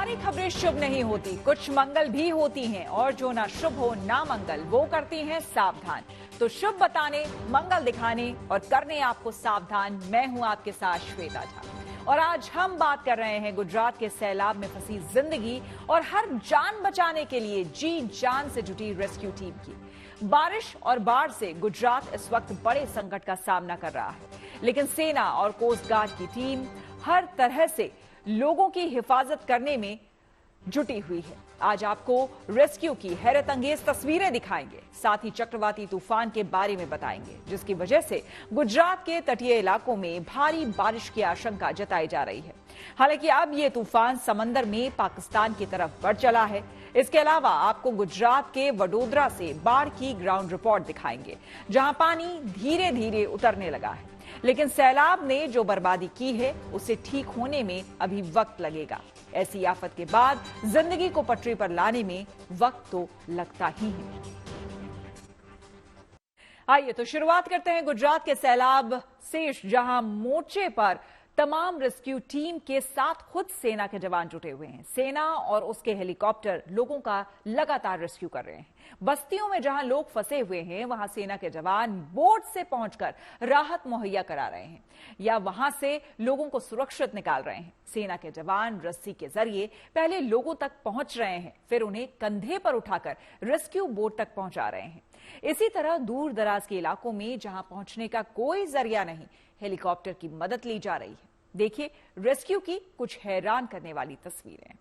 सारी खबरें शुभ नहीं होती, कुछ मंगल भी होती हैं और जो ना शुभ हो ना मंगल वो करती हैं सावधान। तो शुभ बताने, मंगल दिखाने और करने आपको सावधान, मैं हूं आपके साथ श्वेता झा। और आज हम बात कर रहे हैं गुजरात के सैलाब में फंसी जिंदगी और हर जान बचाने के लिए जी जान से जुटी रेस्क्यू टीम की। बारिश और बाढ़ से गुजरात इस वक्त बड़े संकट का सामना कर रहा है, लेकिन सेना और कोस्ट गार्ड की टीम हर तरह से लोगों की हिफाजत करने में जुटी हुई है। आज आपको रेस्क्यू की हैरत अंगेज तस्वीरें दिखाएंगे, साथ ही चक्रवाती तूफान के बारे में बताएंगे, जिसकी वजह से गुजरात के तटीय इलाकों में भारी बारिश की आशंका जताई जा रही है। हालांकि अब ये तूफान समंदर में पाकिस्तान की तरफ बढ़ चला है। इसके अलावा आपको गुजरात के वडोदरा से बाढ़ की ग्राउंड रिपोर्ट दिखाएंगे, जहां पानी धीरे धीरे उतरने लगा है, लेकिन सैलाब ने जो बर्बादी की है उसे ठीक होने में अभी वक्त लगेगा। ऐसी आफत के बाद जिंदगी को पटरी पर लाने में वक्त तो लगता ही है। आइए तो शुरुआत करते हैं गुजरात के सैलाब से, जहां मोर्चे पर तमाम रेस्क्यू टीम के साथ खुद सेना के जवान जुटे हुए हैं। सेना और उसके हेलीकॉप्टर लोगों का लगातार रेस्क्यू कर रहे हैं। बस्तियों में जहां लोग फंसे हुए हैं, वहां सेना के जवान बोट से पहुंचकर राहत मुहैया करा रहे हैं या वहां से लोगों को सुरक्षित निकाल रहे हैं। सेना के जवान रस्सी के जरिए पहले लोगों तक पहुंच रहे हैं, फिर उन्हें कंधे पर उठाकर रेस्क्यू बोट तक पहुंचा रहे हैं। इसी तरह दूर दराज के इलाकों में जहां पहुंचने का कोई जरिया नहीं, हेलीकॉप्टर की मदद ली जा रही है। देखिए रेस्क्यू की कुछ हैरान करने वाली तस्वीरें।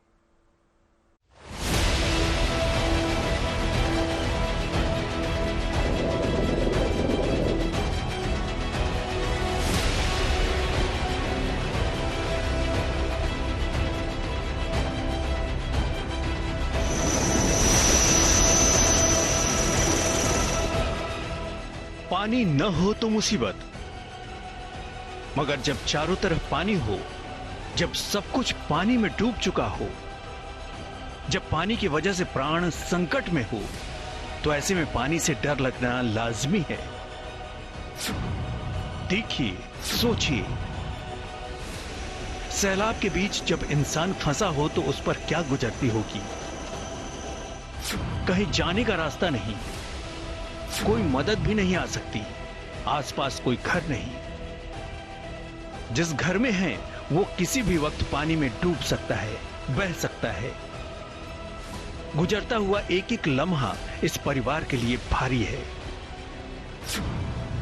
पानी न हो तो मुसीबत, मगर जब चारों तरफ पानी हो, जब सब कुछ पानी में डूब चुका हो, जब पानी की वजह से प्राण संकट में हो, तो ऐसे में पानी से डर लगना लाजमी है। देखिए, सोचिए, सैलाब के बीच जब इंसान फंसा हो तो उस पर क्या गुजरती होगी। कहीं जाने का रास्ता नहीं, कोई मदद भी नहीं आ सकती, आसपास कोई घर नहीं। जिस घर में है वो किसी भी वक्त पानी में डूब सकता है, बह सकता है। गुजरता हुआ एक एक लम्हा इस परिवार के लिए भारी है।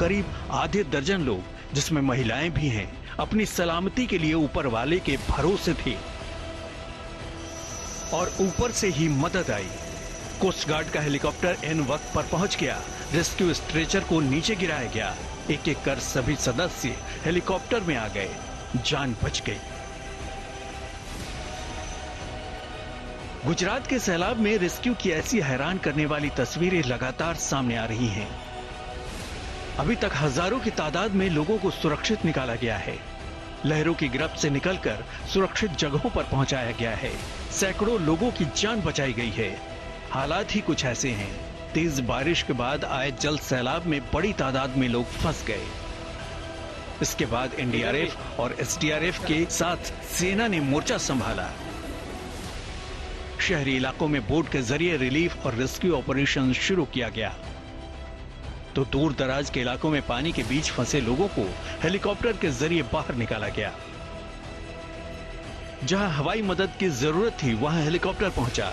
करीब आधे दर्जन लोग, जिसमें महिलाएं भी हैं, अपनी सलामती के लिए ऊपर वाले के भरोसे थे और ऊपर से ही मदद आई। कोस्ट गार्ड का हेलीकॉप्टर इन वक्त पर पहुंच गया। रेस्क्यू स्ट्रेचर को नीचे गिराया गया। एक एक कर सभी सदस्य हेलीकॉप्टर में आ गए, जान बच गई। गुजरात के सैलाब में रेस्क्यू की ऐसी हैरान करने वाली तस्वीरें लगातार सामने आ रही हैं। अभी तक हजारों की तादाद में लोगों को सुरक्षित निकाला गया है। लहरों की गिरफ्त से निकलकर सुरक्षित जगहों पर पहुंचाया गया है। सैकड़ों लोगों की जान बचाई गई है। हालात ही कुछ ऐसे हैं। तेज बारिश के बाद आए जल सैलाब में बड़ी तादाद में लोग फंस गए। इसके बाद एनडीआरएफ और एसडीआरएफ के साथ सेना ने मोर्चा संभाला। शहरी इलाकों में बोट के जरिए रिलीफ और रेस्क्यू ऑपरेशन शुरू किया गया, तो दूर दराज के इलाकों में पानी के बीच फंसे लोगों को हेलीकॉप्टर के जरिए बाहर निकाला गया। जहां हवाई मदद की जरूरत थी वहां हेलीकॉप्टर पहुंचा,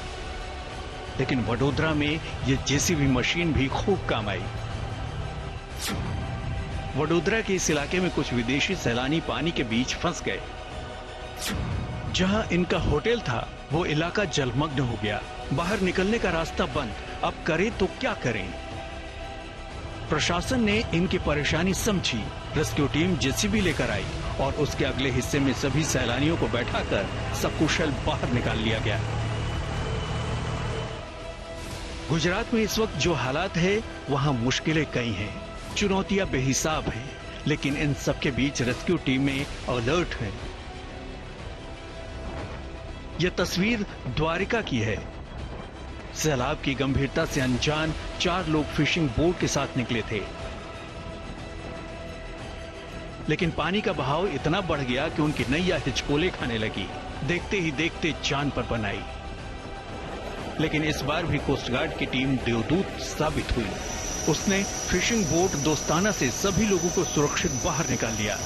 लेकिन वडोदरा में यह जेसीबी मशीन भी खूब काम आई। वडोदरा के इस इलाके में कुछ विदेशी सैलानी पानी के बीच फंस गए। जहां इनका होटल था वो इलाका जलमग्न हो गया। बाहर निकलने का रास्ता बंद। अब करें तो क्या करें? प्रशासन ने इनकी परेशानी समझी। रेस्क्यू टीम जेसीबी लेकर आई और उसके अगले हिस्से में सभी सैलानियों को बैठाकर सकुशल बाहर निकाल लिया गया। गुजरात में इस वक्त जो हालात है वहां मुश्किलें कई हैं, चुनौतियां बेहिसाब हैं, लेकिन इन सबके बीच रेस्क्यू टीमें अलर्ट हैं। यह तस्वीर द्वारिका की है। सैलाब की गंभीरता से अनजान 4 लोग फिशिंग बोट के साथ निकले थे। लेकिन पानी का बहाव इतना बढ़ गया कि उनकी नैया हिचकोले खाने लगी। देखते ही देखते जान पर बन आई। लेकिन इस बार भी कोस्ट गार्ड की टीम देवदूत साबित हुई। उसने फिशिंग बोट दोस्ताना से सभी लोगों को सुरक्षित बाहर निकाल लिया।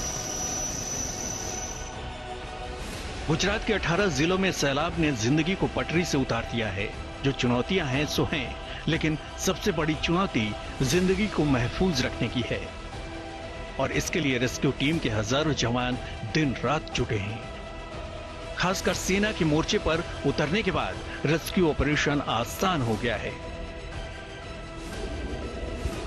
गुजरात के 18 जिलों में सैलाब ने जिंदगी को पटरी से उतार दिया है। जो चुनौतियां हैं सो हैं, लेकिन सबसे बड़ी चुनौती जिंदगी को महफूज रखने की है। और इसके लिए रेस्क्यू टीम के हजारों जवान दिन रात जुटे हैं। खासकर सेना के मोर्चे पर उतरने के बाद रेस्क्यू ऑपरेशन आसान हो गया है।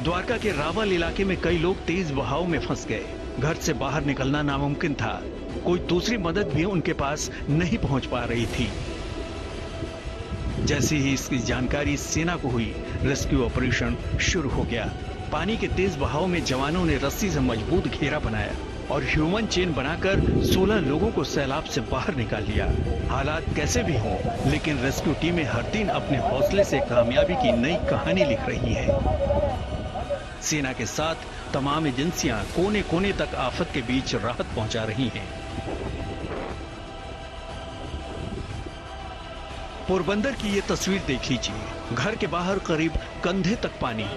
द्वारका के रावल इलाके में कई लोग तेज बहाव में फंस गए। घर से बाहर निकलना नामुमकिन था। कोई दूसरी मदद भी उनके पास नहीं पहुंच पा रही थी। जैसे ही इसकी जानकारी सेना को हुई, रेस्क्यू ऑपरेशन शुरू हो गया। पानी के तेज बहाव में जवानों ने रस्सी से मजबूत घेरा बनाया और ह्यूमन चेन बनाकर 16 लोगों को सैलाब से बाहर निकाल लिया। हालात कैसे भी हों, लेकिन रेस्क्यू टीमें हर दिन अपने हौसले से कामयाबी की नई कहानी लिख रही हैं। सेना के साथ तमाम एजेंसियां कोने कोने तक आफत के बीच राहत पहुंचा रही हैं। पोरबंदर की ये तस्वीर देख लीजिए। घर के बाहर करीब कंधे तक पानी।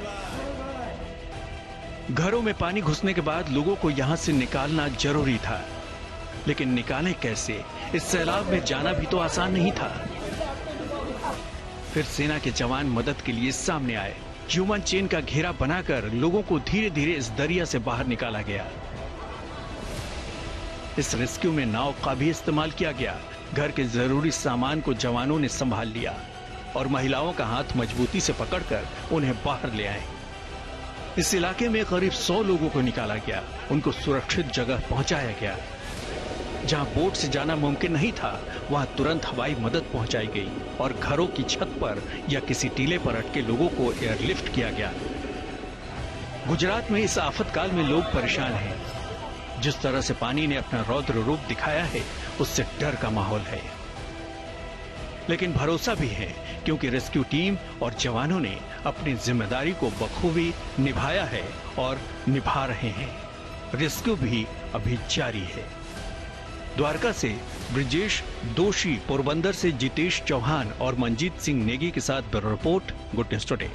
घरों में पानी घुसने के बाद लोगों को यहां से निकालना जरूरी था, लेकिन निकालें कैसे? इस सैलाब में जाना भी तो आसान नहीं था। फिर सेना के जवान मदद के लिए सामने आए। ह्यूमन चेन का घेरा बनाकर लोगों को धीरे धीरे इस दरिया से बाहर निकाला गया। इस रेस्क्यू में नाव का भी इस्तेमाल किया गया। घर के जरूरी सामान को जवानों ने संभाल लिया और महिलाओं का हाथ मजबूती से पकड़कर उन्हें बाहर ले आए। इस इलाके में करीब 100 लोगों को निकाला गया। उनको सुरक्षित जगह पहुंचाया गया। जहां बोट से जाना मुमकिन नहीं था, वहां तुरंत हवाई मदद पहुंचाई गई और घरों की छत पर या किसी टीले पर अटके लोगों को एयरलिफ्ट किया गया। गुजरात में इस आफतकाल में लोग परेशान हैं। जिस तरह से पानी ने अपना रौद्र रूप दिखाया है, उससे डर का माहौल है, लेकिन भरोसा भी है, क्योंकि रेस्क्यू टीम और जवानों ने अपनी जिम्मेदारी को बखूबी निभाया है और निभा रहे हैं। रेस्क्यू भी अभी जारी है। द्वारका से ब्रिजेश दोषी, पोरबंदर से जितेश चौहान और मंजीत सिंह नेगी के साथ bureau report, good news today.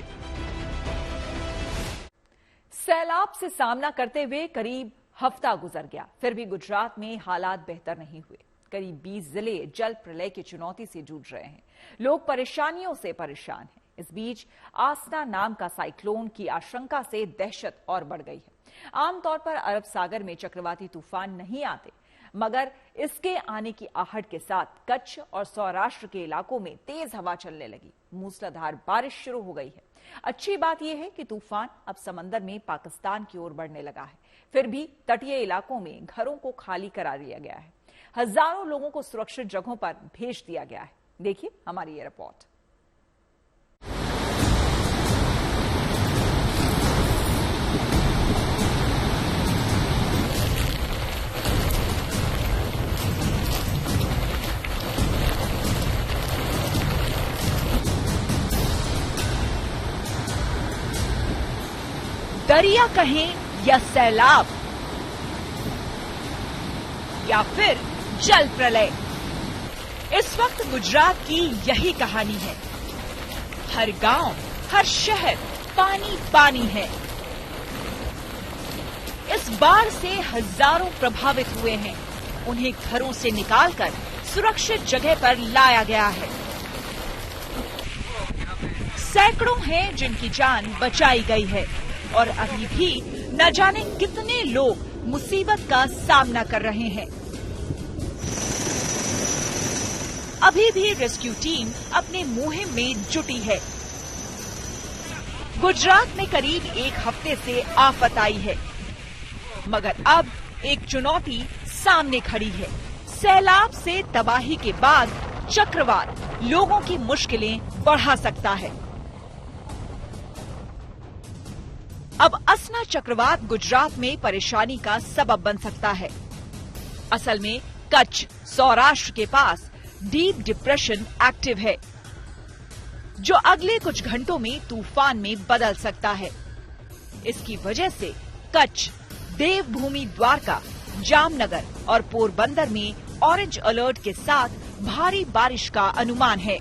सैलाब से सामना करते हुए करीब हफ्ता गुजर गया, फिर भी गुजरात में हालात बेहतर नहीं हुए। करीब 20 जिले जल प्रलय की चुनौती से जूझ रहे हैं। लोग परेशानियों से परेशान हैं। इस बीच आस्था नाम का साइक्लोन की आशंका से दहशत और बढ़ गई है। आमतौर पर अरब सागर में चक्रवाती तूफान नहीं आते, मगर इसके आने की आहट के साथ कच्छ और सौराष्ट्र के इलाकों में तेज हवा चलने लगी। मूसलाधार बारिश शुरू हो गई है। अच्छी बात यह है कि तूफान अब समंदर में पाकिस्तान की ओर बढ़ने लगा है। फिर भी तटीय इलाकों में घरों को खाली करा दिया गया है। हजारों लोगों को सुरक्षित जगहों पर भेज दिया गया है। देखिए हमारी ये रिपोर्ट। दरिया कहें या सैलाब या फिर जल प्रलय, इस वक्त गुजरात की यही कहानी है। हर गांव, हर शहर पानी पानी है। इस बाढ़ से हजारों प्रभावित हुए हैं। उन्हें घरों से निकालकर सुरक्षित जगह पर लाया गया है। सैकड़ों हैं जिनकी जान बचाई गई है और अभी भी न जाने कितने लोग मुसीबत का सामना कर रहे हैं। अभी भी रेस्क्यू टीम अपने मुहिम में जुटी है। गुजरात में करीब एक हफ्ते से आफत आई है, मगर अब एक चुनौती सामने खड़ी है। सैलाब से तबाही के बाद चक्रवात लोगों की मुश्किलें बढ़ा सकता है। अब असना चक्रवात गुजरात में परेशानी का सबब बन सकता है। असल में कच्छ, सौराष्ट्र के पास डीप डिप्रेशन एक्टिव है, जो अगले कुछ घंटों में तूफान में बदल सकता है। इसकी वजह से कच्छ, देवभूमि द्वारका जामनगर और पोरबंदर में ऑरेंज अलर्ट के साथ भारी बारिश का अनुमान है।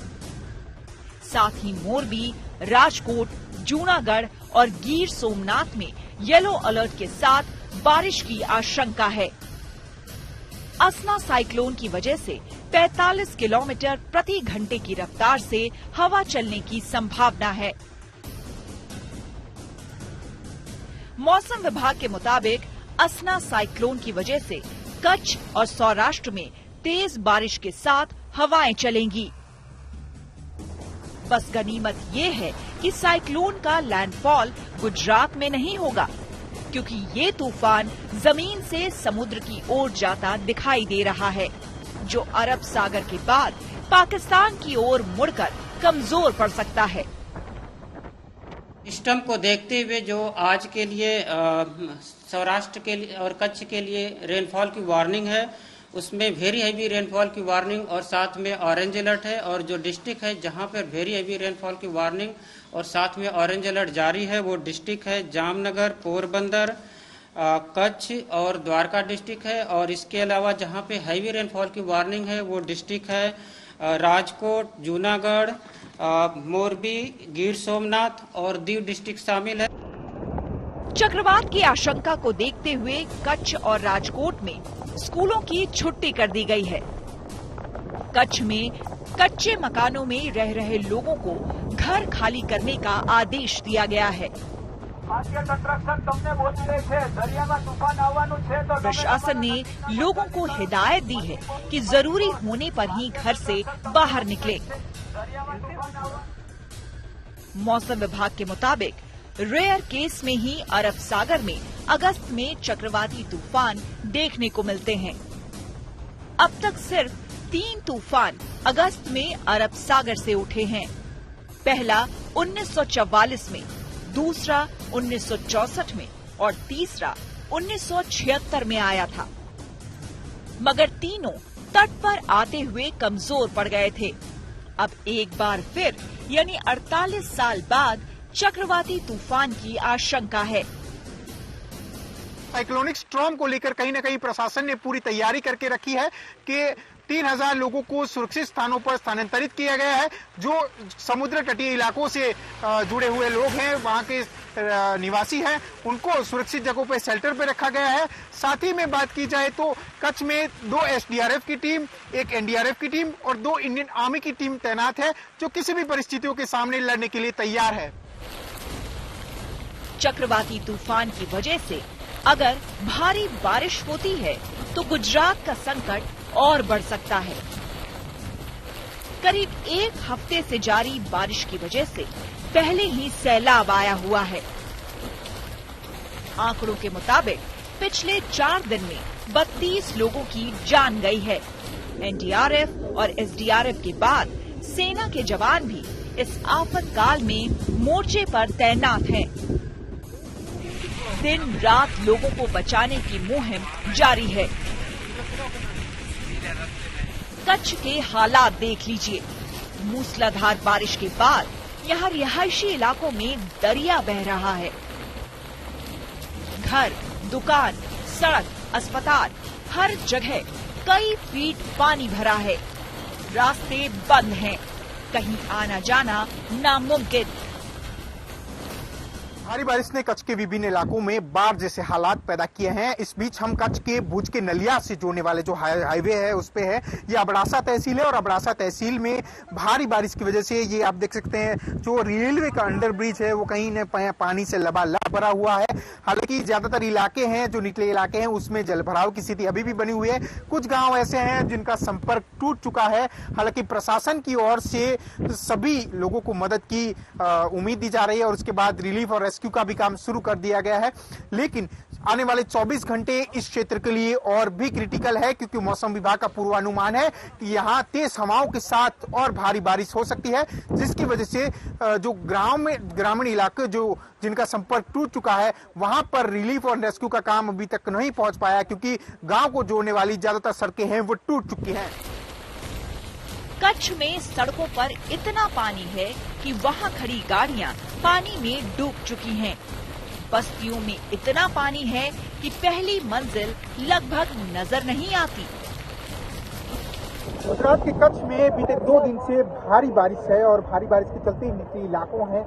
साथ ही मोरबी, राजकोट, जूनागढ़ और गिर सोमनाथ में येलो अलर्ट के साथ बारिश की आशंका है। असना साइक्लोन की वजह से 45 किलोमीटर प्रति घंटे की रफ्तार से हवा चलने की संभावना है। मौसम विभाग के मुताबिक असना साइक्लोन की वजह से कच्छ और सौराष्ट्र में तेज बारिश के साथ हवाएं चलेंगी। बस गनीमत ये है कि साइक्लोन का लैंडफॉल गुजरात में नहीं होगा, क्योंकि ये तूफान जमीन से समुद्र की ओर जाता दिखाई दे रहा है, जो अरब सागर के बाद पाकिस्तान की ओर मुड़कर कमजोर पड़ सकता है। सिस्टम को देखते हुए जो आज के लिए सौराष्ट्र के लिए और कच्छ के लिए रेनफॉल की वार्निंग है, उसमें वेरी हैवी रेनफॉल की वार्निंग और साथ में ऑरेंज अलर्ट है। और जो डिस्ट्रिक्ट है जहां पर वेरी हैवी रेनफॉल की वार्निंग और साथ में ऑरेंज अलर्ट जारी है, वो डिस्ट्रिक्ट है जामनगर, पोरबंदर, कच्छ और द्वारका डिस्ट्रिक्ट है। और इसके अलावा जहां पे हैवी रेनफॉल की वार्निंग है वो डिस्ट्रिक्ट है राजकोट, जूनागढ़, मोरबी, गिर सोमनाथ और दीव डिस्ट्रिक्ट शामिल है। चक्रवात की आशंका को देखते हुए कच्छ और राजकोट में स्कूलों की छुट्टी कर दी गई है। कच्छ में कच्चे मकानों में रह रहे लोगों को घर खाली करने का आदेश दिया गया है। प्रशासन ने लोगों को हिदायत दी है कि जरूरी होने पर ही घर से बाहर निकले। मौसम विभाग के मुताबिक रेयर केस में ही अरब सागर में अगस्त में चक्रवाती तूफान देखने को मिलते हैं। अब तक सिर्फ 3 तूफान अगस्त में अरब सागर से उठे हैं। पहला 1944 में, दूसरा 1964 में और तीसरा 1976 में आया था, मगर तीनों तट पर आते हुए कमजोर पड़ गए थे। अब एक बार फिर यानी 48 साल बाद चक्रवाती तूफान की आशंका है। साइक्लोनिक स्टॉर्म को लेकर कहीं न कहीं प्रशासन ने पूरी तैयारी करके रखी है कि 3000 लोगों को सुरक्षित स्थानों पर स्थानांतरित किया गया है। जो समुद्र तटीय इलाकों से जुड़े हुए लोग हैं, वहां के निवासी हैं, उनको सुरक्षित जगहों पर शेल्टर पर रखा गया है। साथ ही में बात की जाए तो कच्छ में 2 एसडीआरएफ की टीम, 1 एनडीआरएफ की टीम और 2 इंडियन आर्मी की टीम तैनात है, जो किसी भी परिस्थितियों के सामने लड़ने के लिए तैयार है। चक्रवाती तूफान की वजह से अगर भारी बारिश होती है तो गुजरात का संकट और बढ़ सकता है। करीब 1 हफ्ते से जारी बारिश की वजह से पहले ही सैलाब आया हुआ है। आंकड़ों के मुताबिक पिछले 4 दिन में 32 लोगों की जान गई है। एनडीआरएफ और एसडीआरएफ के बाद सेना के जवान भी इस आफतकाल में मोर्चे पर तैनात हैं। दिन रात लोगों को बचाने की मुहिम जारी है। कच्छ के हालात देख लीजिए। मूसलाधार बारिश के बाद यहाँ रिहायशी इलाकों में दरिया बह रहा है। घर, दुकान, सड़क, अस्पताल, हर जगह कई फीट पानी भरा है। रास्ते बंद हैं, कहीं आना जाना नामुमकिन। भारी बारिश ने कच्छ के विभिन्न इलाकों में बाढ़ जैसे हालात पैदा किए हैं। इस बीच हम कच्छ के भुज के नलिया से जोड़ने वाले जो हाईवे है उस पे है। ये अबड़ासा तहसील है और अबड़ासा तहसील में भारी बारिश की वजह से ये आप देख सकते हैं जो रेलवे का अंडर ब्रिज है वो कहीं न पानी से लबालब भरा हुआ है। हालांकि ज्यादातर इलाके हैं जो निचले इलाके हैं उसमें जलभराव की स्थिति अभी भी बनी हुई है। कुछ गाँव ऐसे हैं जिनका संपर्क टूट चुका है। हालांकि प्रशासन की ओर से सभी लोगों को मदद की उम्मीद दी जा रही है और उसके बाद रिलीफ और रेस्क्यू का भी काम शुरू कर दिया गया है। लेकिन आने वाले 24 घंटे इस क्षेत्र के लिए और भी क्रिटिकल है, क्योंकि मौसम विभाग का पूर्वानुमान है कि यहाँ तेज हवाओं के साथ और भारी बारिश हो सकती है, जिसकी वजह से जो ग्रामीण इलाके जो जिनका संपर्क टूट चुका है वहां पर रिलीफ और रेस्क्यू का काम अभी तक नहीं पहुंच पाया, क्योंकि गांव को जोड़ने वाली ज्यादातर सड़कें हैं वो टूट चुकी हैं। कच्छ में सड़कों पर इतना पानी है कि वहां खड़ी गाड़ियां पानी में डूब चुकी हैं। बस्तियों में इतना पानी है कि पहली मंजिल लगभग नजर नहीं आती। गुजरात के कच्छ में बीते 2 दिन से भारी बारिश है और भारी बारिश के चलते निचले इलाकों में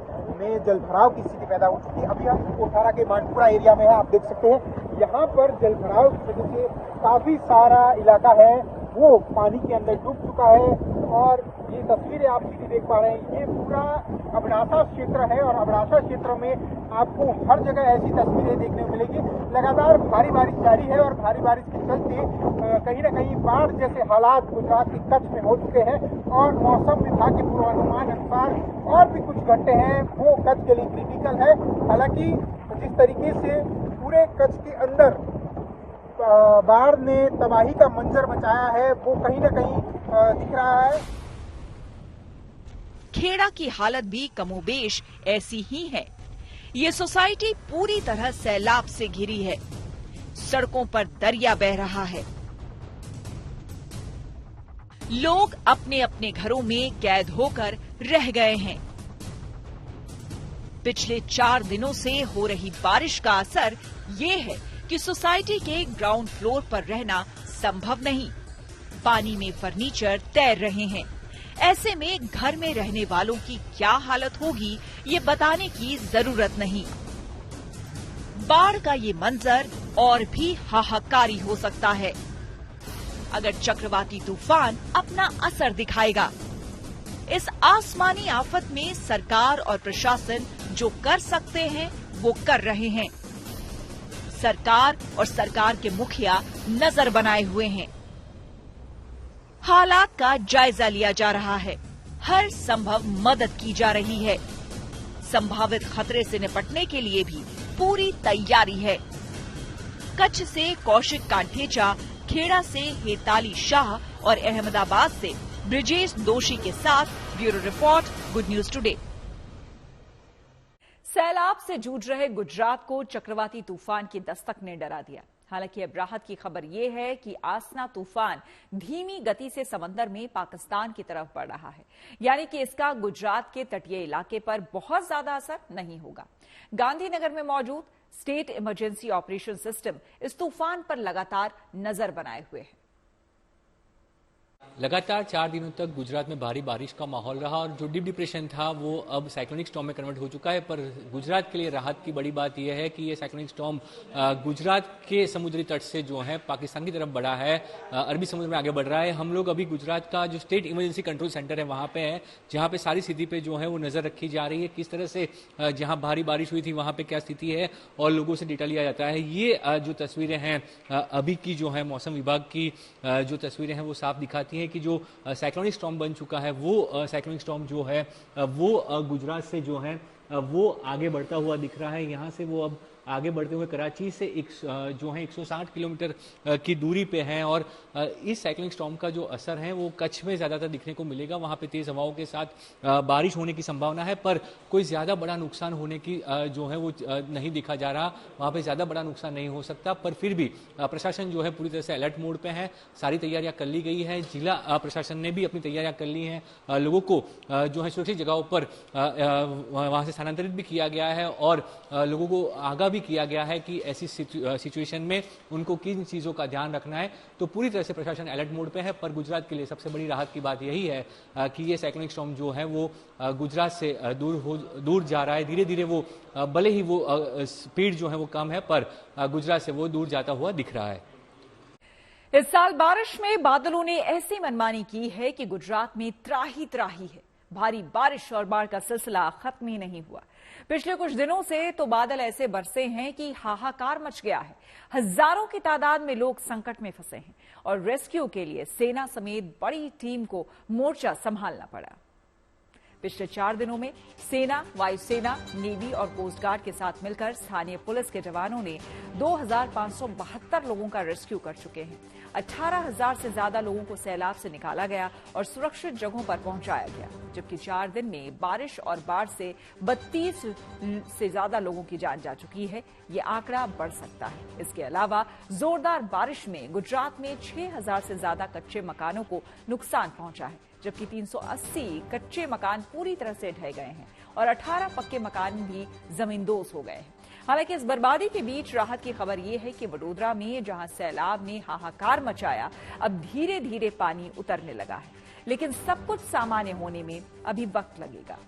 जलभराव की स्थिति पैदा हो चुकी है। अभी हम कोठारा के मानपुरा एरिया में है, आप देख सकते हैं यहाँ पर जलभराव की वजह से काफी सारा इलाका है वो पानी के अंदर डूब चुका है और ये तस्वीरें आप सीधी देख पा रहे हैं। ये पूरा अबडासा क्षेत्र है और अबडासा क्षेत्र में आपको हर जगह ऐसी तस्वीरें देखने को मिलेगी। लगातार भारी बारिश जारी है और भारी बारिश के चलते कहीं न कहीं बाढ़ जैसे हालात गुजरात के कच्छ में हो चुके हैं और मौसम विभाग के पूर्वानुमान अनुसार और भी कुछ घंटे हैं वो कच्छ के लिए क्रिटिकल है। हालांकि जिस तरीके से पूरे कच्छ के अंदर बाढ़ ने तबाही का मंजर बचाया है वो कहीं न कहीं दिख रहा है। खेड़ा की हालत भी कमोबेश ऐसी ही है। ये सोसाइटी पूरी तरह सैलाब से घिरी है। सड़कों पर दरिया बह रहा है। लोग अपने अपने घरों में कैद होकर रह गए हैं। पिछले 4 दिनों से हो रही बारिश का असर ये है कि सोसाइटी के ग्राउंड फ्लोर पर रहना संभव नहीं। पानी में फर्नीचर तैर रहे हैं। ऐसे में घर में रहने वालों की क्या हालत होगी ये बताने की जरूरत नहीं। बाढ़ का ये मंजर और भी हाहाकारी हो सकता है अगर चक्रवाती तूफान अपना असर दिखाएगा। इस आसमानी आफत में सरकार और प्रशासन जो कर सकते हैं वो कर रहे हैं। सरकार और सरकार के मुखिया नजर बनाए हुए हैं। हालात का जायजा लिया जा रहा है। हर संभव मदद की जा रही है। संभावित खतरे से निपटने के लिए भी पूरी तैयारी है। कच्छ से कौशिक कांठेचा, खेड़ा से हेताली शाह और अहमदाबाद से ब्रिजेश दोषी के साथ bureau report, good news today. सैलाब से जूझ रहे गुजरात को चक्रवाती तूफान की दस्तक ने डरा दिया। हालांकि अब राहत की खबर ये है कि आसना तूफान धीमी गति से समंदर में पाकिस्तान की तरफ बढ़ रहा है, यानी कि इसका गुजरात के तटीय इलाके पर बहुत ज्यादा असर नहीं होगा। गांधीनगर में मौजूद स्टेट इमरजेंसी ऑपरेशन सिस्टम इस तूफान पर लगातार नजर बनाए हुए है। लगातार 4 दिनों तक गुजरात में भारी बारिश का माहौल रहा और जो डीप डिप्रेशन था वो अब साइक्लोनिक स्टॉर्म में कन्वर्ट हो चुका है। पर गुजरात के लिए राहत की बड़ी बात यह है कि ये साइक्लोनिक स्टॉर्म गुजरात के समुद्री तट से जो है पाकिस्तान की तरफ बढ़ा है, अरबी समुद्र में आगे बढ़ रहा है। हम लोग अभी गुजरात का जो स्टेट इमरजेंसी कंट्रोल सेंटर है वहां पे है, जहां पे सारी स्थिति पे जो है वो नजर रखी जा रही है। किस तरह से जहां भारी बारिश हुई थी वहां पे क्या स्थिति है और लोगों से डेटा लिया जाता है। ये जो तस्वीरें हैं अभी की जो है मौसम विभाग की जो तस्वीरें हैं वो साफ दिखाती हैं कि जो साइक्लोनिक स्टॉर्म बन चुका है वो साइक्लोनिक स्टॉर्म जो है वो गुजरात से जो है वो आगे बढ़ता हुआ दिख रहा है। यहाँ से वो अब आगे बढ़ते हुए कराची से जो है 160 किलोमीटर की दूरी पे हैं और इस साइक्लोनिक स्टॉर्म का जो असर है वो कच्छ में ज़्यादातर दिखने को मिलेगा। वहाँ पे तेज़ हवाओं के साथ बारिश होने की संभावना है, पर कोई ज़्यादा बड़ा नुकसान होने की जो है वो नहीं दिखा जा रहा। वहाँ पे ज़्यादा बड़ा नुकसान नहीं हो सकता, पर फिर भी प्रशासन जो है पूरी तरह से अलर्ट मोड पे है। सारी तैयारियां कर ली गई है। जिला प्रशासन ने भी अपनी तैयारियां कर ली हैं। लोगों को जो है सुरक्षित जगहों पर वहाँ से स्थानांतरित भी किया गया है और लोगों को आगाह भी किया गया है कि ऐसी सिचुएशन में उनको किन चीज़ों का ध्यान रखना है। तो पूरी तरह से प्रशासन अलर्ट मोड पे है। पर गुजरात के लिए सबसे बड़ी राहत की बात यही है कि ये साइक्लोनिक स्टॉर्म जो है वो गुजरात से दूर जा रहा है। धीरे धीरे वो भले ही वो स्पीड जो है वो कम है, पर गुजरात से वो दूर जाता हुआ दिख रहा है। इस साल बारिश में बादलों ने ऐसी मनमानी की है कि गुजरात में त्राही त्राही है। भारी बारिश और बाढ़ का सिलसिला खत्म ही नहीं हुआ। पिछले कुछ दिनों से तो बादल ऐसे बरसे हैं कि हाहाकार मच गया है। हजारों की तादाद में लोग संकट में फंसे हैं और रेस्क्यू के लिए सेना समेत बड़ी टीम को मोर्चा संभालना पड़ा। पिछले 4 दिनों में सेना, वायुसेना, नेवी और कोस्ट गार्ड के साथ मिलकर स्थानीय पुलिस के जवानों ने 2572 लोगों का रेस्क्यू कर चुके हैं। 18,000 से ज्यादा लोगों को सैलाब से निकाला गया और सुरक्षित जगहों पर पहुंचाया गया, जबकि 4 दिन में बारिश और बाढ़ से 32 से ज्यादा लोगों की जान जा चुकी है। ये आंकड़ा बढ़ सकता है। इसके अलावा जोरदार बारिश में गुजरात में 6,000 से ज्यादा कच्चे मकानों को नुकसान पहुंचा है, जबकि 380 कच्चे मकान पूरी तरह से ढह गए हैं और 18 पक्के मकान भी जमींदोज हो गए हैं। हालांकि इस बर्बादी के बीच राहत की खबर यह है कि वडोदरा में जहां सैलाब ने हाहाकार मचाया, अब धीरे धीरे पानी उतरने लगा है, लेकिन सब कुछ सामान्य होने में अभी वक्त लगेगा।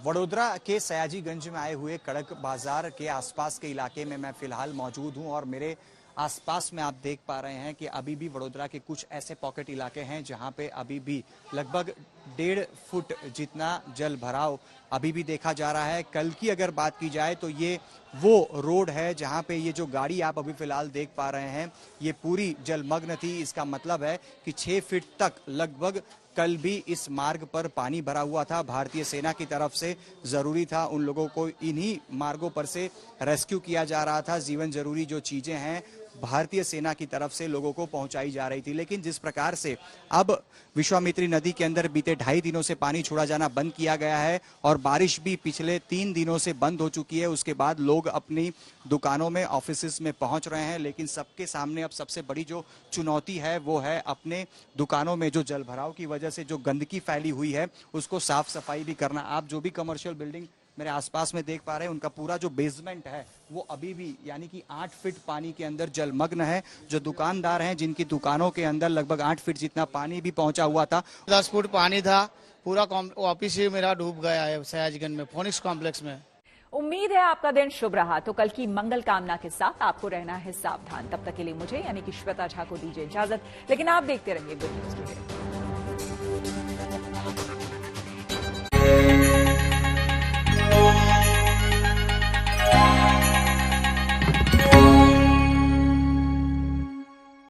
वडोदरा के सयाजीगंज में आए हुए कड़क बाजार के आसपास के इलाके में मैं फिलहाल मौजूद हूं और मेरे आसपास में आप देख पा रहे हैं कि अभी भी वडोदरा के कुछ ऐसे पॉकेट इलाके हैं जहां पे अभी भी लगभग 1.5 फुट जितना जल भराव अभी भी देखा जा रहा है। कल की अगर बात की जाए तो ये वो रोड है जहां पे ये जो गाड़ी आप अभी फिलहाल देख पा रहे हैं ये पूरी जलमग्न थी। इसका मतलब है कि 6 फीट तक लगभग कल भी इस मार्ग पर पानी भरा हुआ था। भारतीय सेना की तरफ से जरूरी था उन लोगों को इन्हीं मार्गों पर से रेस्क्यू किया जा रहा था। जीवन जरूरी जो चीजें हैं भारतीय सेना की तरफ से लोगों को पहुंचाई जा रही थी। लेकिन जिस प्रकार से अब विश्वामित्री नदी के अंदर बीते 2.5 दिनों से पानी छोड़ा जाना बंद किया गया है और बारिश भी पिछले 3 दिनों से बंद हो चुकी है, उसके बाद लोग अपनी दुकानों में, ऑफिसेस में पहुंच रहे हैं। लेकिन सबके सामने अब सबसे बड़ी जो चुनौती है वो है अपने दुकानों में जो जल भराव की वजह से जो गंदगी फैली हुई है उसको साफ सफाई भी करना। आप जो भी कमर्शियल बिल्डिंग मेरे आसपास में देख पा रहे हैं उनका पूरा जो बेसमेंट है वो अभी भी यानी कि 8 फीट पानी के अंदर जलमग्न है। जो दुकानदार हैं जिनकी दुकानों के अंदर लगभग 8 फीट जितना पानी भी पहुंचा हुआ था। 10 फुट पानी था, पूरा ऑफिस ही मेरा डूब गया है सयाजीगंज में, फोनिक्स कॉम्प्लेक्स में। उम्मीद है आपका दिन शुभ रहा। तो कल की मंगल कामना के साथ आपको रहना है सावधान। तब तक के लिए मुझे यानी कि श्वेता झा को दीजिए इजाजत, लेकिन आप देखते रहिए गुड न्यूज टुडे।